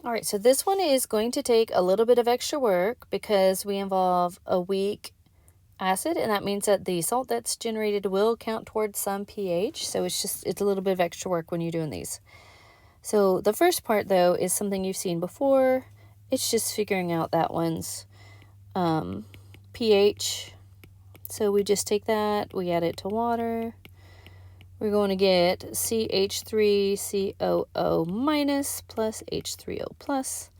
All right, so this one is going to take a little bit of extra work because we involve a weak acid, and that means that the salt that's generated will count towards some pH. So it's a little bit of extra work when you're doing these. So the first part, though, is something you've seen before. It's just figuring out that one's pH. So we just take that, we add it to water. We're going to get CH3COO minus plus H3O plus.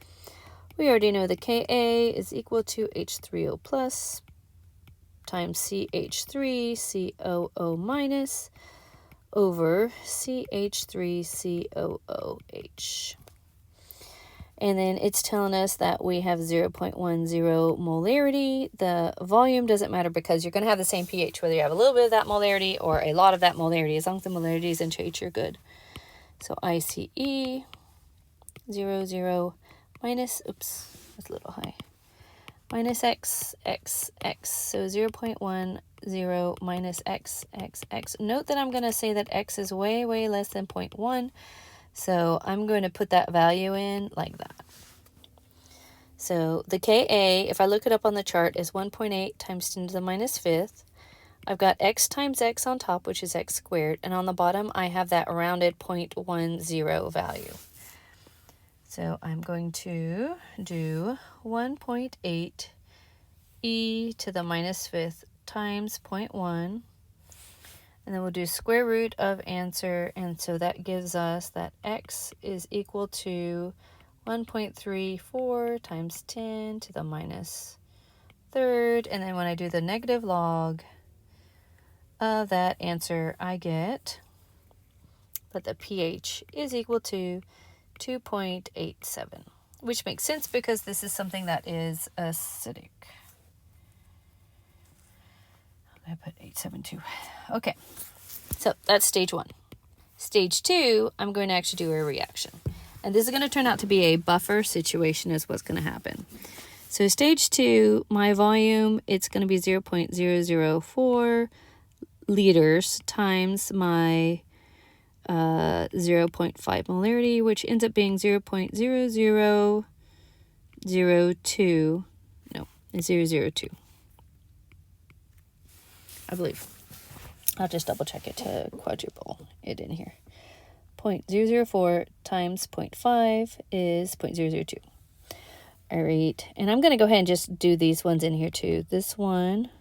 We already know the Ka is equal to H3O plus times CH3COO minus over CH3COOH. And then it's telling us that we have 0.10 molarity. The volume doesn't matter because you're going to have the same pH whether you have a little bit of that molarity or a lot of that molarity. As long as the molarity is in pH, you're good. So ICE 0 minus, oops, that's a little high, minus X. So 0.10 minus X. Note that I'm going to say that X is way, way less than 0.1. So I'm going to put that value in like that. So the Ka, if I look it up on the chart, is 1.8 times 10 to the minus fifth. I've got X times X on top, which is X squared. And on the bottom, I have that rounded 0.10 value. So I'm going to do 1.8 e to the minus fifth times 0.1. And then we'll do square root of answer. And so that gives us that X is equal to 1.34 times 10 to the minus third. And then when I do the negative log of that answer, I get that the pH is equal to 2.87, which makes sense because this is something that is acidic. I put 872. Okay, so that's stage 1. Stage 2, I'm going to actually do a reaction. And this is going to turn out to be a buffer situation is what's going to happen. So stage 2, my volume, it's going to be 0.004 liters times my 0.5 molarity, which ends up being 0.0002. No, it's 002. I believe. I'll just double check it to quadruple it in here. 0.004 times 0.5 is 0.002. All right, and I'm going to go ahead and just do these ones in here too. This one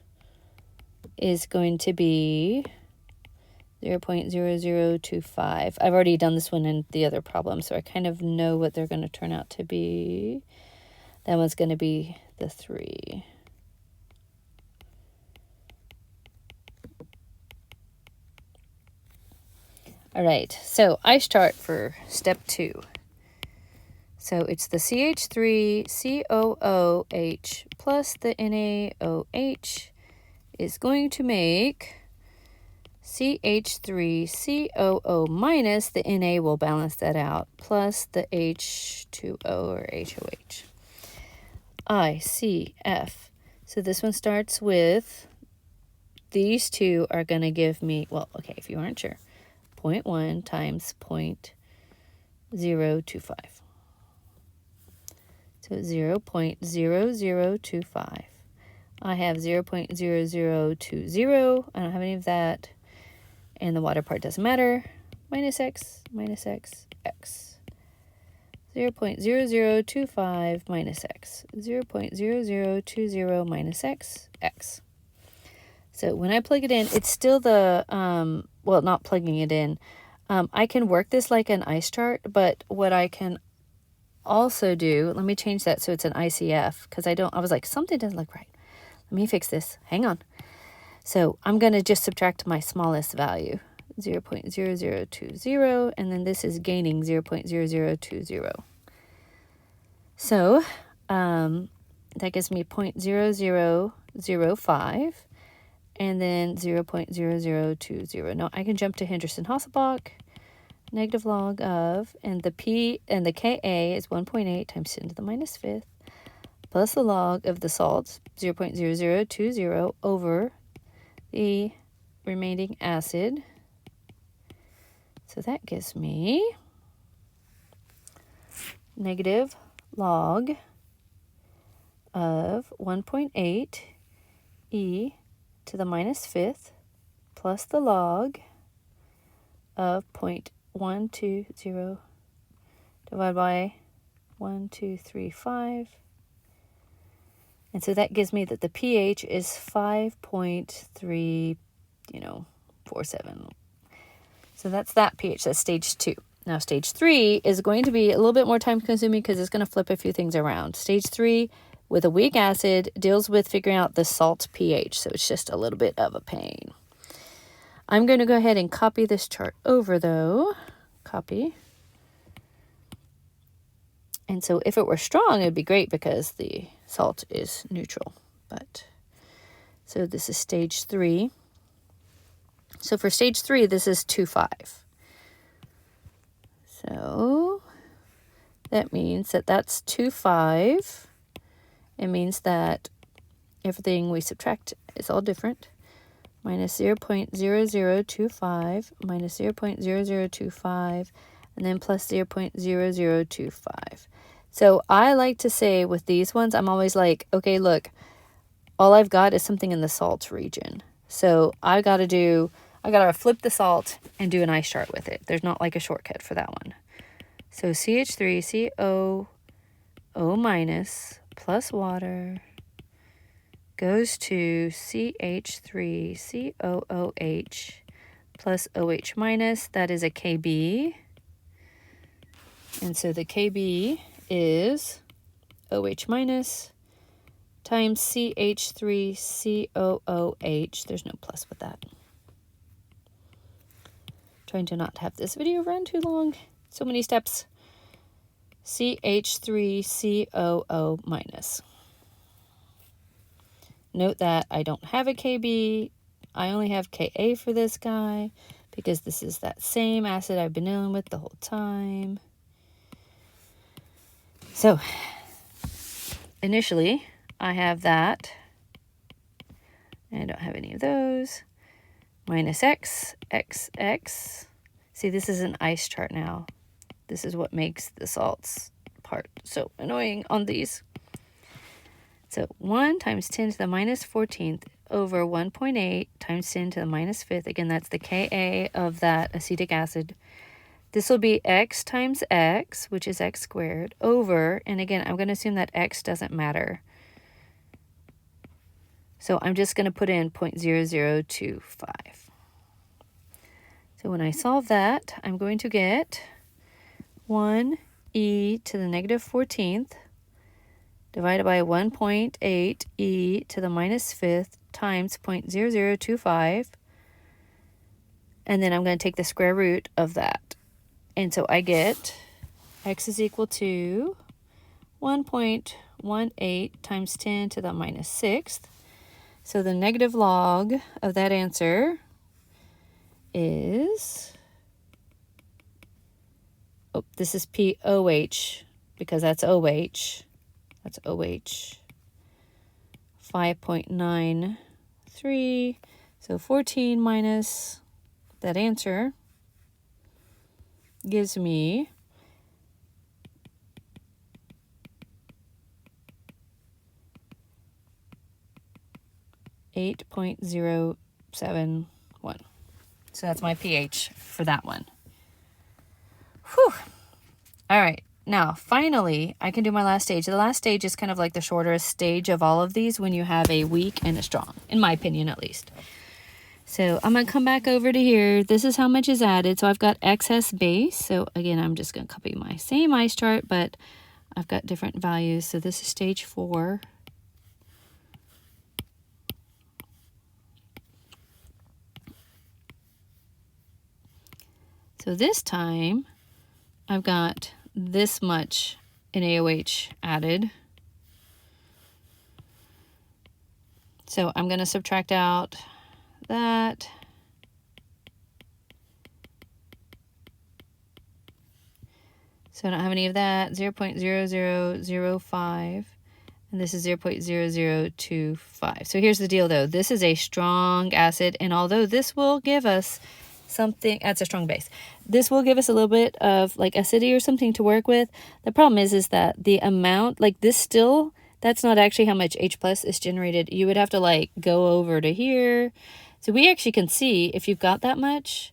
is going to be 0.0025. I've already done this one in the other problem, so I kind of know what they're going to turn out to be. That one's going to be the 3. All right, so ice chart for step 2. So it's the CH3COOH plus the NaOH is going to make CH3COO minus the Na will balance that out, plus the H2O or HOH. ICF. So this one starts with, these two are going to give me, well, okay, if you aren't sure, 0.1 times 0.025. So 0.0025. I have 0.0020. I don't have any of that. And the water part doesn't matter. Minus X, X. 0.0025 minus X. 0.0020 minus X, X. So when I plug it in, it's still the, well, not plugging it in. I can work this like an ice chart, but what I can also do, let me change that so it's an ICF, because I was like, something doesn't look right. Let me fix this. Hang on. So I'm going to just subtract my smallest value, 0.0020, and then this is gaining 0.0020. So that gives me 0.0005. And then 0.0020. Now I can jump to Henderson-Hasselbalch, negative log of, and the P and the Ka is 1.8 times 10 to the minus fifth, plus the log of the salts, 0.0020 over the remaining acid. So that gives me negative log of 1.8 e to the minus fifth plus the log of 0.120 divided by 1235. And so that gives me that the pH is 5.3, 47. So that's that pH. That's stage 2. Now stage 3 is going to be a little bit more time consuming because it's going to flip a few things around. Stage 3 with a weak acid deals with figuring out the salt pH. So it's just a little bit of a pain. I'm going to go ahead and copy this chart over though. Copy. And so if it were strong, it'd be great because the salt is neutral. So this is stage 3. So for stage 3, this is 2.5. So that means that that's 2.5. It means that everything we subtract is all different. Minus 0.0025, minus 0.0025, and then plus 0.0025. So I like to say with these ones, I'm always like, okay, look, all I've got is something in the salt region. So I gotta flip the salt and do an ice chart with it. There's not like a shortcut for that one. So CH3COO minus plus water goes to CH3COOH plus OH minus. That is a KB. And so the KB is OH minus times CH3COOH. There's no plus with that. Trying to not have this video run too long. So many steps. CH3COO minus. Note that I don't have a KB. I only have Ka for this guy because this is that same acid I've been dealing with the whole time. So initially I have that. And I don't have any of those. Minus X, X, X. See, this is an ice chart now. This is what makes the salts part so annoying on these. So 1 times 10 to the minus 14th over 1.8 times 10 to the minus 5th. Again, that's the Ka of that acetic acid. This will be X times X, which is X squared, over, and again, I'm going to assume that X doesn't matter. So I'm just going to put in 0.0025. So when I solve that, I'm going to get 1e to the negative 14th divided by 1.8 e to the minus 5th times 0.0025. And then I'm going to take the square root of that. And so I get x is equal to 1.18 times 10 to the minus 6th. So the negative log of that answer is, this is POH because that's OH. That's OH. 5.93. So 14 minus that answer gives me 8.071. So that's my pH for that one. Whew. All right. Now, finally, I can do my last stage. The last stage is kind of like the shortest stage of all of these when you have a weak and a strong, in my opinion at least. So I'm going to come back over to here. This is how much is added. So I've got excess base. So again, I'm just going to copy my same ice chart, but I've got different values. So this is stage 4. So this time, I've got this much NaOH added. So I'm going to subtract out that. So I don't have any of that. 0.0005. And this is 0.0025. So here's the deal though. This is a strong acid, and although this will give us something, that's a strong base. This will give us a little bit of like acidity or something to work with. The problem is that the amount, like this still, that's not actually how much H plus is generated. You would have to like go over to here. So we actually can see if you've got that much,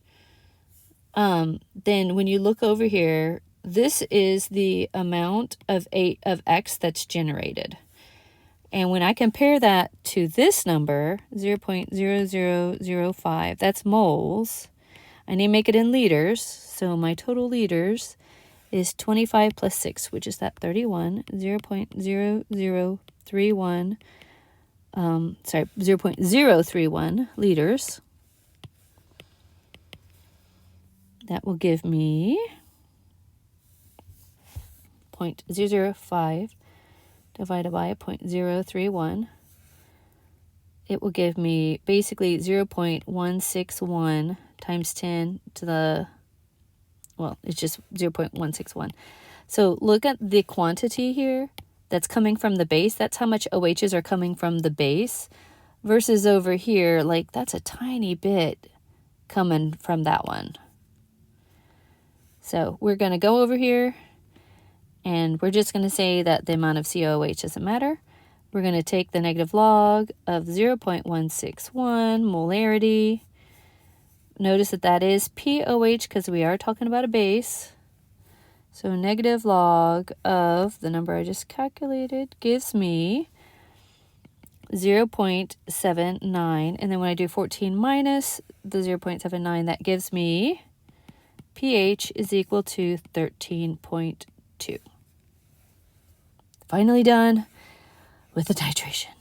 then when you look over here, this is the amount of X that's generated. And when I compare that to this number, 0.0005, that's moles. I need to make it in liters. So my total liters is 25 plus 6, which is that 31, 0.0031, 0.031 liters. That will give me 0.005 divided by 0.031. It will give me basically 0.161 times 10 to the, well, it's just 0.161. So look at the quantity here that's coming from the base. That's how much OHs are coming from the base versus over here, like that's a tiny bit coming from that one. So we're going to go over here and we're just going to say that the amount of COOH doesn't matter. We're going to take the negative log of 0.161 molarity. Notice that that is POH because we are talking about a base. So negative log of the number I just calculated gives me 0.79. And then when I do 14 minus the 0.79, that gives me pH is equal to 13.2. Finally done with the titration.